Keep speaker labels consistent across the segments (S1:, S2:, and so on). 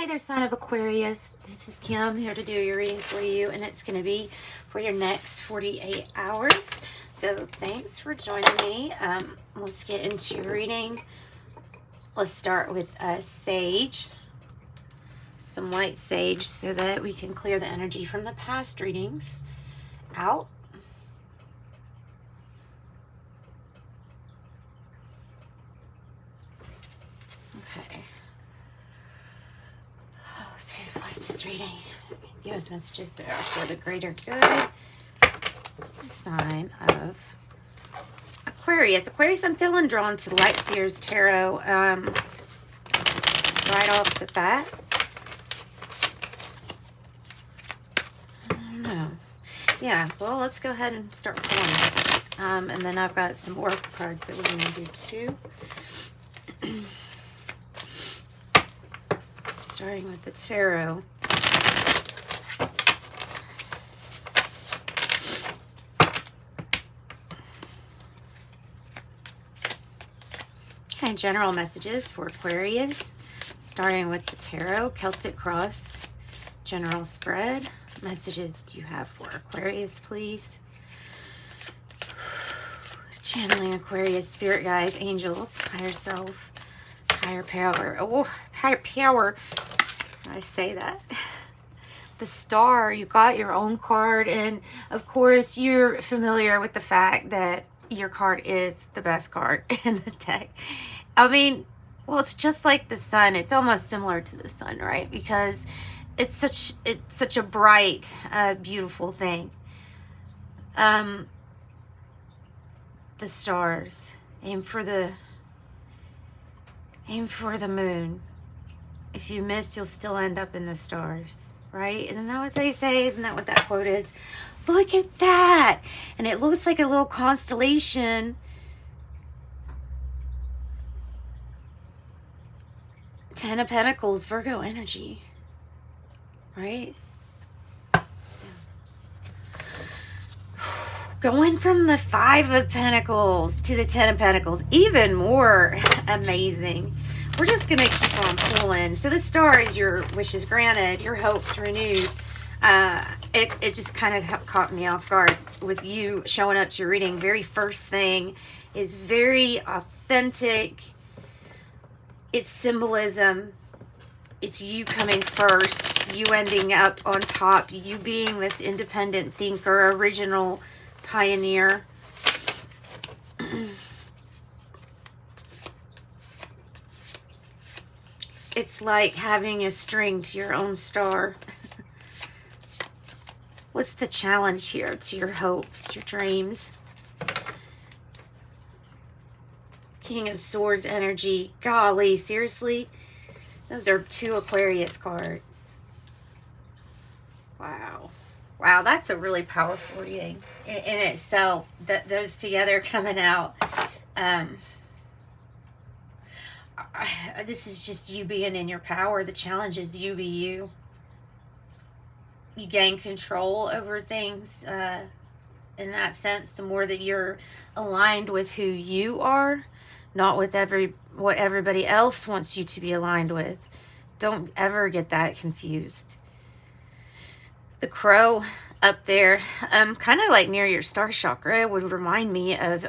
S1: Hey there, sign of Aquarius. This is Kim here to do your reading for you, and it's going to be for your next 48 hours. So thanks for joining me. Let's get into your reading. Let's start with sage, some white sage, so that we can clear the energy from the past readings out. Okay. Oh, Spirit, bless this reading. Give us messages that are for the greater good. The sign of Aquarius. Aquarius, I'm feeling drawn to Light Seers Tarot right off the bat. I don't know. Yeah, well, let's go ahead and start pulling. And then I've got some oracle cards that we're going to do too. Starting with the tarot. Okay, general messages for Aquarius. Starting with the tarot, Celtic cross, general spread. Messages do you have for Aquarius, please? Channeling Aquarius, spirit guides, angels, higher self, higher power. Oh, higher power. I say that. The star, you got your own card, and of course you're familiar with the fact that your card is the best card in the deck. I mean, well, it's just like the sun. It's almost similar to the sun, right? Because it's such a bright, beautiful thing. The stars. Aim for the moon. If you miss, you'll still end up in the stars, right? Isn't that what they say? Isn't that what that quote is? Look at that. And it looks like a little constellation. Ten of Pentacles, Virgo energy, right? Yeah. Going from the Five of Pentacles to the Ten of Pentacles, even more amazing. We're just going to keep on pulling. So the star is your wishes granted, your hopes renewed. It just kind of caught me off guard with you showing up to your reading. Very first thing is very authentic. It's symbolism. It's you coming first, you ending up on top, you being this independent thinker, original pioneer. It's like having a string to your own star. What's the challenge here to your hopes, your dreams? King of Swords energy. Golly, seriously? Those are two Aquarius cards. Wow. Wow, that's a really powerful reading in itself. Those together coming out. This is just you being in your power. The challenge is you be you. You gain control over things in that sense. The more that you're aligned with who you are, not with what everybody else wants you to be aligned with. Don't ever get that confused. The crow up there, kind of like near your star chakra, would remind me of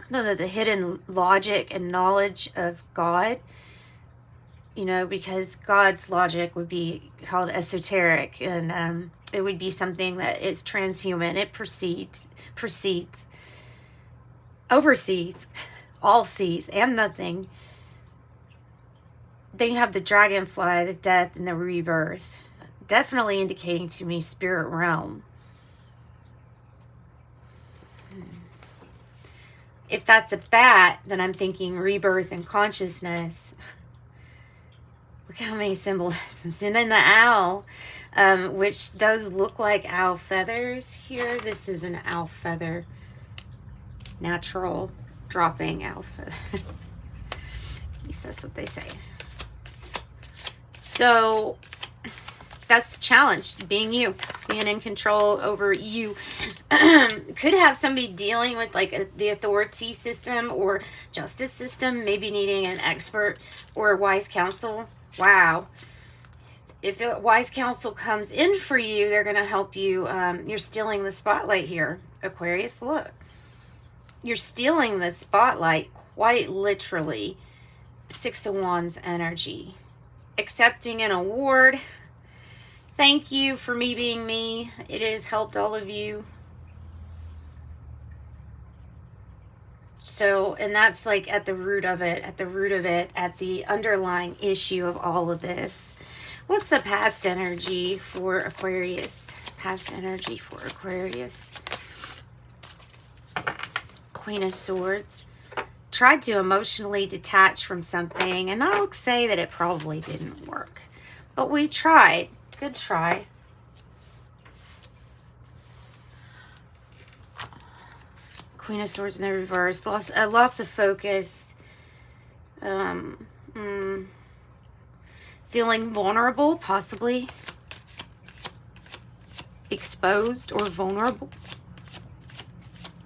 S1: the hidden logic and knowledge of God. You know, because God's logic would be called esoteric, and it would be something that is transhuman. It proceeds, oversees, all sees, and nothing. Then you have the dragonfly, the death, and the rebirth. Definitely indicating to me spirit realm. If that's a bat, then I'm thinking rebirth and consciousness. Look how many symbolisms. And then the owl, which those look like owl feathers here. This is an owl feather. Natural dropping owl feather. At least that's what they say. So that's the challenge, being you, being in control over you. Could have somebody dealing with like the authority system or justice system, maybe needing an expert or wise counsel Wow. If wise counsel comes in for you, they're going to help you. You're stealing the spotlight here, Aquarius. Look. You're stealing the spotlight, quite literally. Six of Wands energy. Accepting an award. Thank you for me being me. It has helped all of you. So, and that's like at the root of it, at the underlying issue of all of this. What's the past energy for Aquarius? Past energy for Aquarius. Queen of Swords. Tried to emotionally detach from something, and I'll say that it probably didn't work. But we tried. Good try. Queen of Swords in the reverse. Lots of focus. Feeling vulnerable, possibly. Exposed or vulnerable.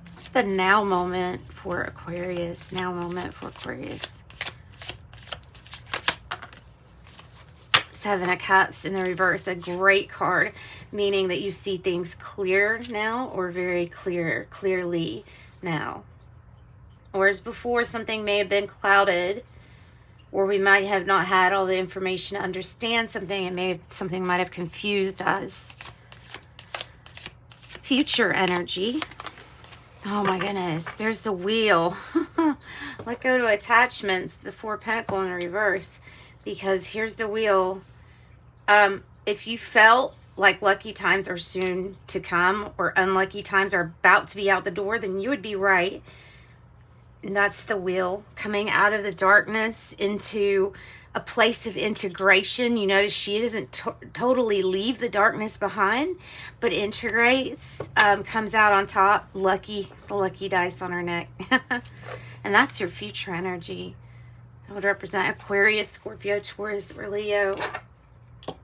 S1: It's the now moment for Aquarius. Now moment for Aquarius. Seven of Cups in the reverse. A great card, meaning that you see things clear now, or very clearly now. Whereas before, something may have been clouded, or we might have not had all the information to understand something, and something might have confused us. Future energy. Oh my goodness, there's the Wheel. Let go to attachments, the Four of Pentacles in the reverse, because here's the Wheel. If you felt like lucky times are soon to come, or unlucky times are about to be out the door, then you would be right. And that's the Wheel coming out of the darkness into a place of integration. You notice she doesn't totally leave the darkness behind, but integrates, comes out on top. Lucky, the lucky dice on her neck. And that's your future energy. It would represent Aquarius, Scorpio, Taurus, or Leo.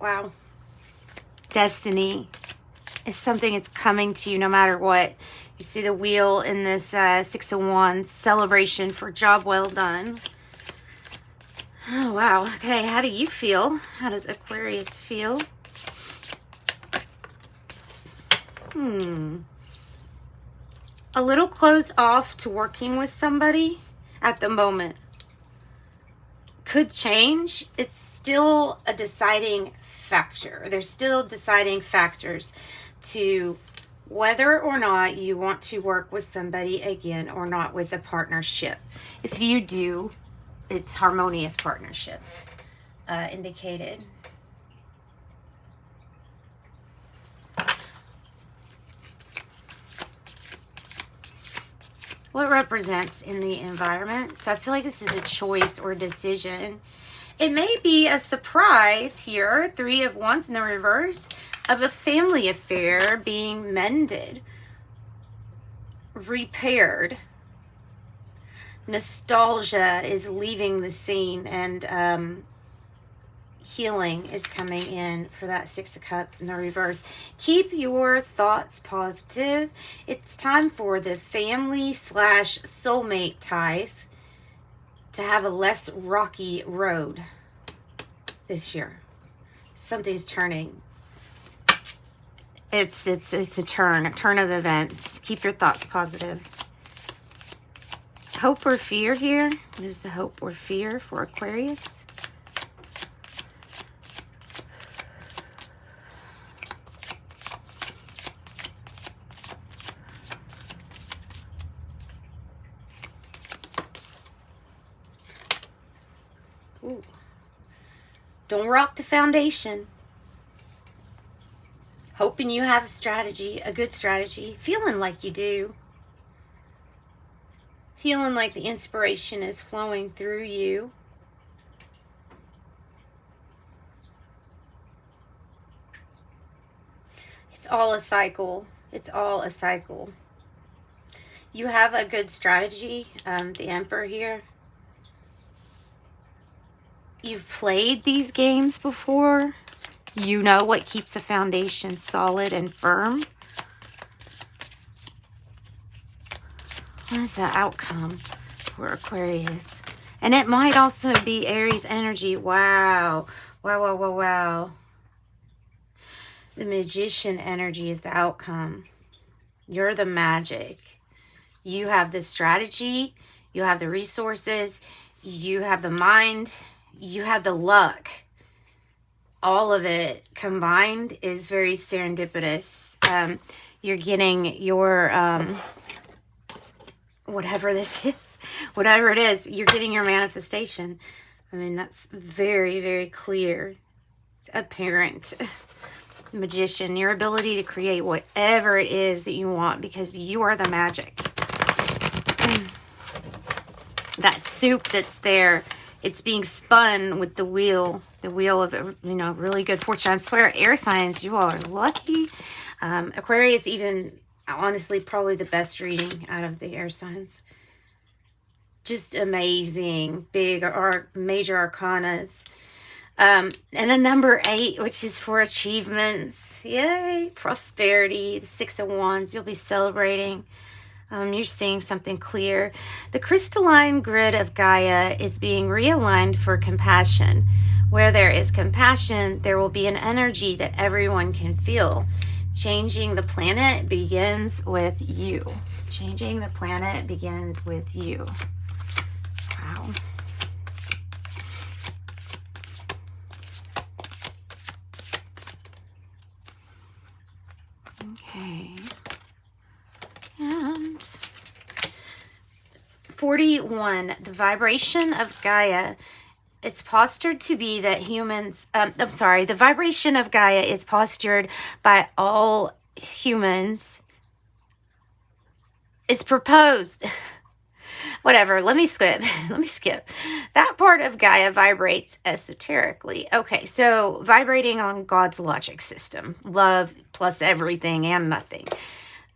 S1: Wow. Destiny is something that's coming to you no matter what. You see the Wheel in this Six of Wands, celebration for job well done. Oh, wow. Okay, how do you feel? How does Aquarius feel? A little closed off to working with somebody at the moment. Could change. It's still a deciding factor. There's still deciding factors to whether or not you want to work with somebody again or not with a partnership. If you do, it's harmonious partnerships indicated. What represents in the environment? So I feel like this is a choice or a decision. It may be a surprise here, Three of Wands in the reverse, of a family affair being mended, repaired. Nostalgia is leaving the scene, and healing is coming in for that Six of Cups in the reverse. Keep your thoughts positive. It's time for the family / soulmate ties to have a less rocky road this year. Something's turning. It's a turn of events. Keep your thoughts positive. Hope or fear here? What is the hope or fear for Aquarius? Ooh. Don't rock the foundation. Hoping you have a strategy, a good strategy. Feeling like you do. Feeling like the inspiration is flowing through you. It's all a cycle. It's all a cycle. You have a good strategy. The Emperor here. You've played these games before. You know what keeps a foundation solid and firm. What is the outcome for Aquarius? And it might also be Aries energy. Wow. Wow, wow, wow, wow. The Magician energy is the outcome. You're the magic. You have the strategy. You have the resources. You have the mind. You have the luck. All of it combined is very serendipitous. You're getting your, whatever this is, whatever it is, you're getting your manifestation. I mean, that's very, very clear. It's apparent. Magician, your ability to create whatever it is that you want because you are the magic. That soup that's there, it's being spun with the wheel of, you know, really good fortune. I swear, air signs, you all are lucky. Aquarius, even honestly, probably the best reading out of the air signs. Just amazing, big major arcanas. And a number 8, which is for achievements. Yay, prosperity, the 6 of Wands, you'll be celebrating. You're seeing something clear. The crystalline grid of Gaia is being realigned for compassion. Where there is compassion, there will be an energy that everyone can feel. Changing the planet begins with you. Changing the planet begins with you. Wow. Okay. And 41, the vibration of Gaia. It's postured to be that humans, the vibration of Gaia is postured by all humans. It's proposed. Whatever, let me skip. That part of Gaia vibrates esoterically. Okay, so vibrating on God's logic system. Love plus everything and nothing.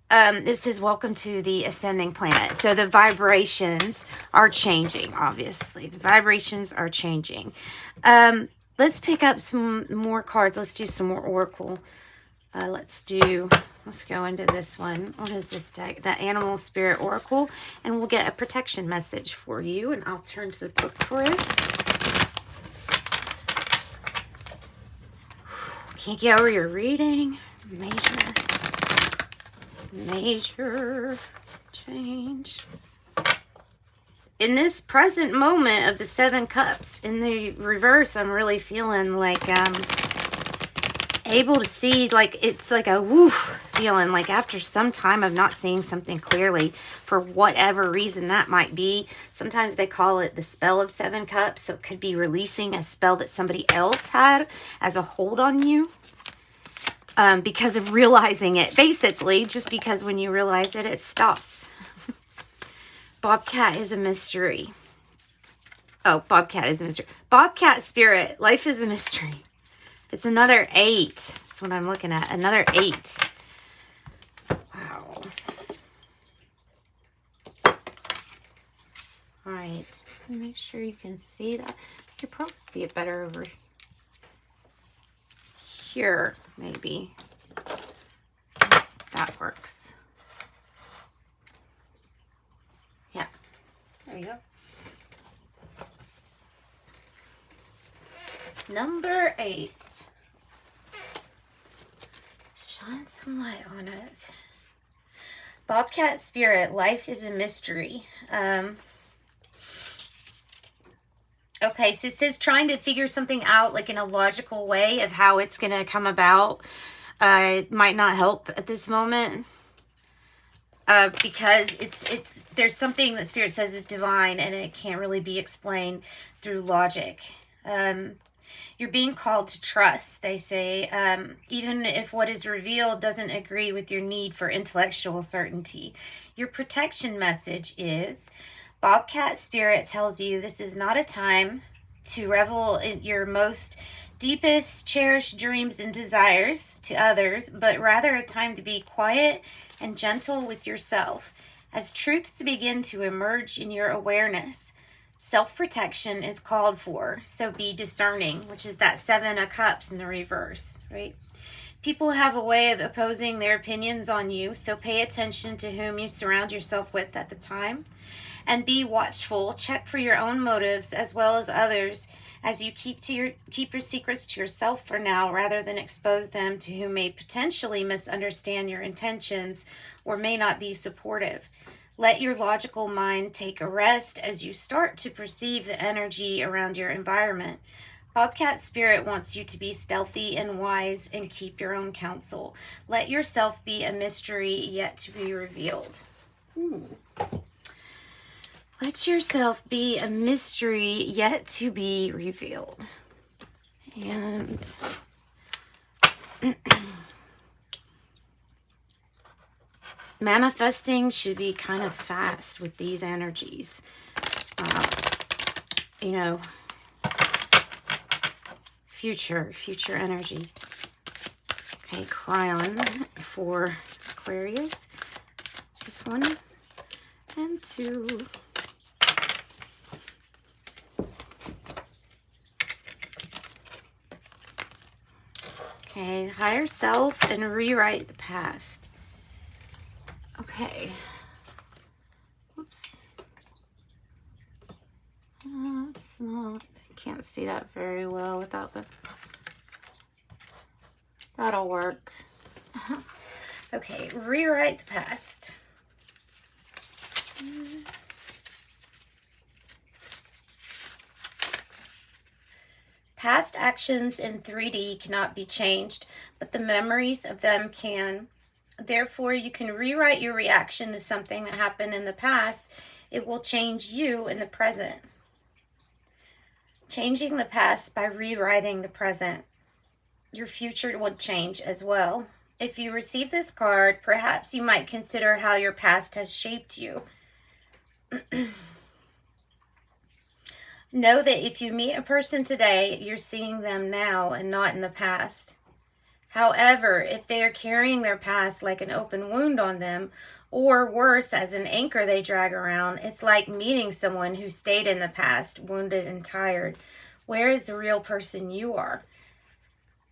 S1: This is welcome to the ascending planet. So the vibrations are changing, obviously. The vibrations are changing. Let's pick up some more cards. Let's do some more oracle. Let's go into this one. What is this deck? The Animal Spirit Oracle. And we'll get a protection message for you. And I'll turn to the book for it. Can't get over your reading. Major change. In this present moment of the 7 cups, in the reverse, I'm really feeling like able to see, like it's like a woof feeling, like after some time of not seeing something clearly for whatever reason that might be. Sometimes they call it the spell of 7 cups, so it could be releasing a spell that somebody else had as a hold on you. Because of realizing it. Basically, just because when you realize it, it stops. Bobcat is a mystery. Oh, Bobcat is a mystery. Bobcat spirit. Life is a mystery. It's another 8. That's what I'm looking at. Another 8. Wow. All right. Make sure you can see that. You can probably see it better over here, maybe. Let's see if that works. Yeah, there you go. Number 8. Shine some light on it. Bobcat spirit, life is a mystery. Okay, so it says trying to figure something out like in a logical way of how it's going to come about. It might not help at this moment. Because there's something that Spirit says is divine and it can't really be explained through logic. You're being called to trust, they say, even if what is revealed doesn't agree with your need for intellectual certainty. Your protection message is, Bobcat Spirit tells you this is not a time to revel in your most deepest cherished dreams and desires to others, but rather a time to be quiet and gentle with yourself as truths begin to emerge in your awareness. Self-protection is called for, so be discerning, which is that 7 of Cups in the reverse, right? People have a way of opposing their opinions on you, so pay attention to whom you surround yourself with at the time. And be watchful. Check for your own motives as well as others, as you keep your secrets to yourself for now, rather than expose them to who may potentially misunderstand your intentions or may not be supportive. Let your logical mind take a rest as you start to perceive the energy around your environment. Bobcat Spirit wants you to be stealthy and wise and keep your own counsel. Let yourself be a mystery yet to be revealed. Ooh. Let yourself be a mystery yet to be revealed. And manifesting should be kind of fast with these energies. You know, future energy. Okay, Kryon for Aquarius. Just 1 and 2. Okay, higher self and rewrite the past. Okay. Whoops. It's not, I can't see that very well without the, that'll work. Okay, rewrite the past. Past actions in 3D cannot be changed, but the memories of them can. Therefore, you can rewrite your reaction to something that happened in the past. It will change you in the present. Changing the past by rewriting the present. Your future will change as well. If you receive this card, perhaps you might consider how your past has shaped you. Know that if you meet a person today, you're seeing them now and not in the past. However, if they are carrying their past like an open wound on them, or worse, as an anchor they drag around, it's like meeting someone who stayed in the past, wounded and tired. Where is the real person you are?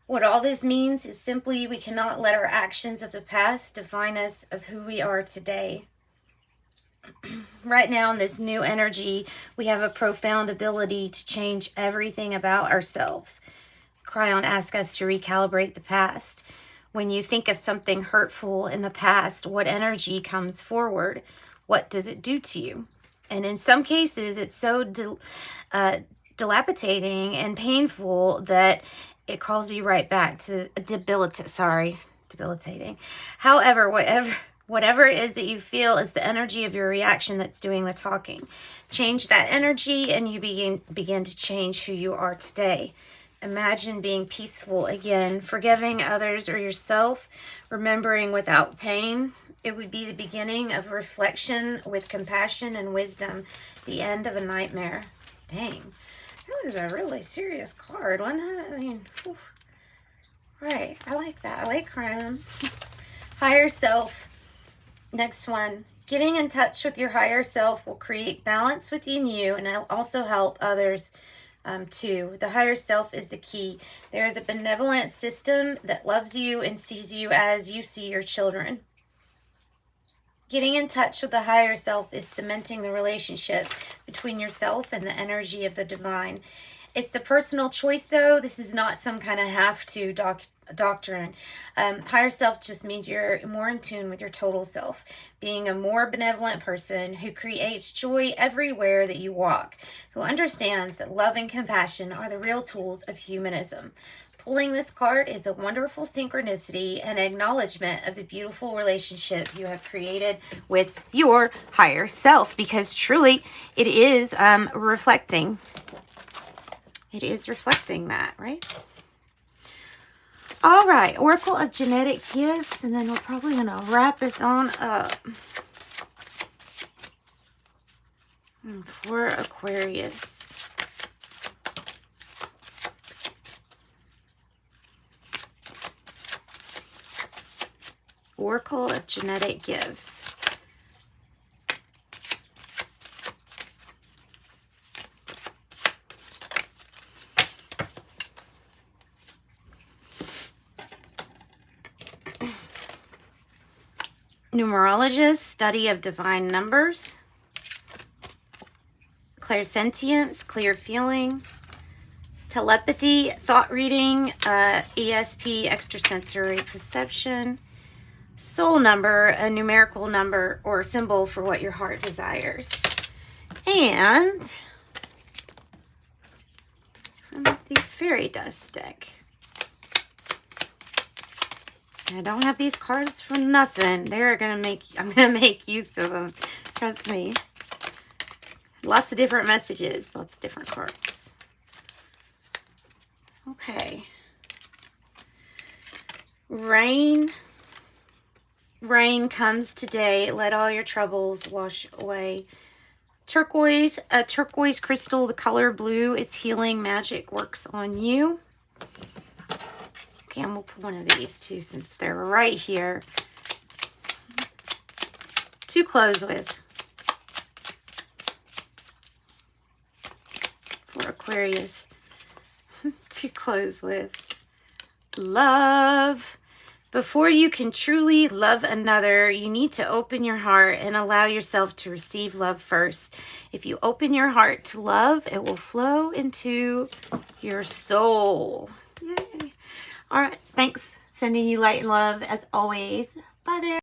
S1: What all this means is simply we cannot let our actions of the past define us of who we are today. Right now in this new energy, we have a profound ability to change everything about ourselves. Kryon asks us to recalibrate the past. When you think of something hurtful in the past, what energy comes forward? What does it do to you? And in some cases, it's so dilapidating and painful that it calls you right back to debilitating. However, whatever it is that you feel is the energy of your reaction that's doing the talking. Change that energy and you begin to change who you are today. Imagine being peaceful again, forgiving others or yourself, remembering without pain. It would be the beginning of reflection with compassion and wisdom, the end of a nightmare. Dang, that was a really serious card, wasn't it? I mean, whew. Right, I like that. I like Kryon. Higher self. Next one. Getting in touch with your higher self will create balance within you and it'll also help others too. The higher self is the key. There is a benevolent system that loves you and sees you as you see your children. Getting in touch with the higher self is cementing the relationship between yourself and the energy of the divine. It's a personal choice, though. This is not some kind of have-to doctrine. Higher self just means you're more in tune with your total self, being a more benevolent person who creates joy everywhere that you walk, who understands that love and compassion are the real tools of humanism. Pulling this card is a wonderful synchronicity and acknowledgement of the beautiful relationship you have created with your higher self, because truly it is reflecting. It is reflecting that, right? All right, Oracle of Genetic Gifts, and then we're probably going to wrap this on up. For Aquarius. Oracle of Genetic Gifts. Numerologist, study of divine numbers. clairsentience, clear feeling, telepathy, thought reading, ESP, extrasensory perception, soul number, a numerical number or symbol for what your heart desires. And from the fairy dust deck. I don't have these cards for nothing. I'm gonna make use of them. Trust me. Lots of different messages, lots of different cards. Okay. Rain comes today. Let all your troubles wash away. Turquoise, a turquoise crystal, the color blue. It's healing magic works on you. Okay, I'm going to put one of these too since they're right here to close with. For Aquarius. To close with. Love. Before you can truly love another, you need to open your heart and allow yourself to receive love first. If you open your heart to love, it will flow into your soul. Yay. All right, thanks. Sending you light and love as always. Bye there.